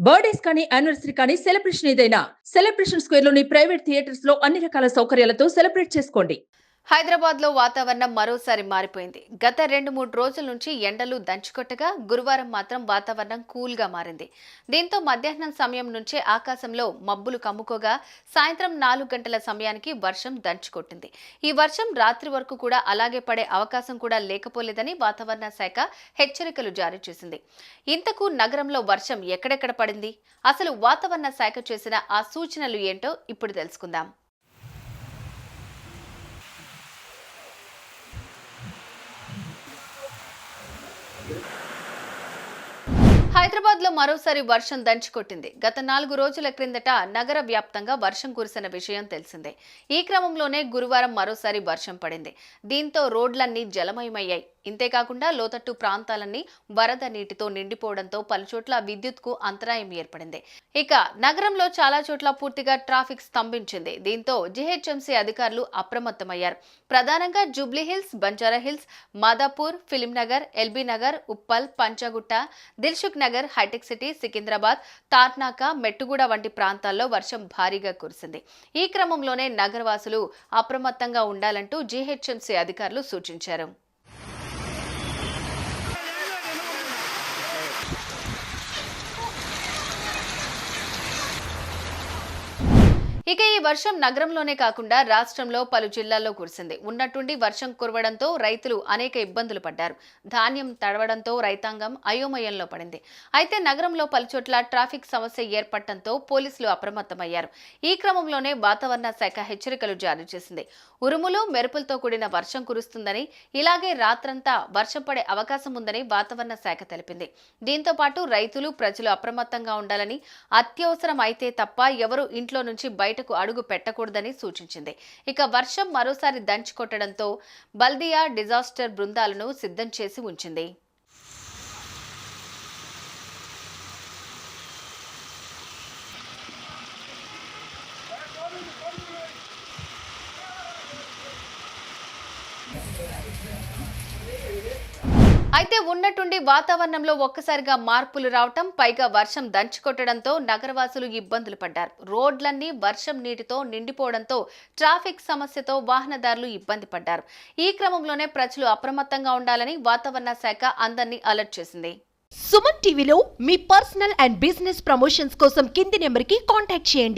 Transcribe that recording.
Birthdays కానీ anniversary కానీ celebration ఏదైనా సెలబ్రేషన్ స్క్వేర్ లోని ప్రైవేట్ థియేటర్స్ లో అన్ని రకాల సౌకర్యాలతో సెలబ్రేట్ చేసుకోండి. హైదరాబాద్ లో వాతావరణం మరోసారి మారిపోయింది. గత 2-3 రోజుల నుంచి ఎండలు దంచుకొట్టగా గురువారం మాత్రం వాతావరణం కూల్ గా మారింది. దీంతో మధ్యాహ్నం సమయం నుంచే ఆకాశంలో మబ్బులు కమ్ముకోగా సాయంత్రం 4 గంటల సమయానికి వర్షం దంచుకొట్టింది. ఈ వర్షం రాత్రి వరకు కూడా అలాగే పడే అవకాశం కూడా లేకపోలేదని వాతావరణ శాఖ హెచ్చరికలు జారీ చేసింది. ఇంతకు నగరంలో వర్షం ఎక్కడెక్కడ పడింది, అసలు వాతావరణ శాఖ చేసిన ఆ సూచనలు ఏంటో ఇప్పుడు తెలుసుకుందాం. హైదరాబాద్ లో మరోసారి వర్షం దంచుకొట్టింది. గత 4 రోజుల క్రిందట నగర వ్యాప్తంగా వర్షం కురిసిన విషయం తెలిసిందే. ఈ క్రమంలోనే గురువారం మరోసారి వర్షం పడింది. దీంతో రోడ్లన్నీ జలమయమయ్యాయి. ఇంతేకాకుండా లోతట్టు ప్రాంతాలన్నీ వరద నీటితో నిండిపోవడంతో పలుచోట్ల విద్యుత్ కు అంతరాయం ఏర్పడింది. ఇక నగరంలో చాలా చోట్ల పూర్తిగా ట్రాఫిక్ స్తంభించింది. దీంతో జీహెచ్ఎంసీ అధికారులు అప్రమత్తమయ్యారు. ప్రధానంగా జూబ్లీహిల్స్, బంజారాహిల్స్, మాదాపూర్, ఫిలిం నగర్, ఎల్బీ నగర్, ఉప్పల్, పంచగుట్ట, దిల్సుఖ్ నగర్, హైటెక్ సిటీ, సికింద్రాబాద్, తార్నాక, మెట్టుగూడ వంటి ప్రాంతాల్లో వర్షం భారీగా కురిసింది. ఈ క్రమంలోనే నగరవాసులు అప్రమత్తంగా ఉండాలంటూ జీహెచ్ఎంసీ అధికారులు సూచించారు. ఇక ఈ వర్షం నగరంలోనే కాకుండా రాష్ట్రంలో పలు జిల్లాల్లో కురిసింది. ఉన్నట్టుండి వర్షం కురవడంతో రైతులు అనేక ఇబ్బందులు పడ్డారు. ధాన్యం తడవడంతో రైతాంగం అయోమయంలో పడింది. అయితే నగరంలో పలుచోట్ల ట్రాఫిక్ సమస్య ఏర్పడటంతో పోలీసులు అప్రమత్తమయ్యారు. ఈ క్రమంలోనే వాతావరణ శాఖ హెచ్చరికలు జారీ చేసింది. ఉరుములు, మెరుపులతో కూడిన వర్షం కురుస్తుందని, ఇలాగే రాత్రంతా వర్షం పడే అవకాశం ఉందని వాతావరణ శాఖ తెలిపింది. దీంతో పాటు రైతులు, ప్రజలు అప్రమత్తంగా ఉండాలని, అత్యవసరం అయితే తప్ప ఎవరూ ఇంట్లో నుంచి బయటకు అడుగు పెట్టకూడదని సూచించింది. ఇక వర్షం మరోసారి దంచుకొట్టడంతో బల్దియా డిజాస్టర్ బృందాలను సిద్ధం చేసి ఉంచింది. అయితే ఉన్నట్టుండి వాతావరణంలో ఒక్కసారిగా మార్పులు రావటం, పైగా వర్షం దంచుకొట్టడంతో నగరవాసులు ఇబ్బందులు పడ్డారు. రోడ్లన్నీ వర్షం నీటితో నిండిపోవడంతో ట్రాఫిక్ సమస్యతో వాహనదారులు ఇబ్బంది పడ్డారు. ఈ క్రమంలోనే ప్రజలు అప్రమత్తంగా ఉండాలని వాతావరణ శాఖ అందరినీ అలర్ట్ చేసింది. సుమన్ టీవీలో మీ పర్సనల్ అండ్ బిజినెస్ ప్రమోషన్స్ కోసం కింది నెంబర్కి కాంటాక్ట్ చేయండి.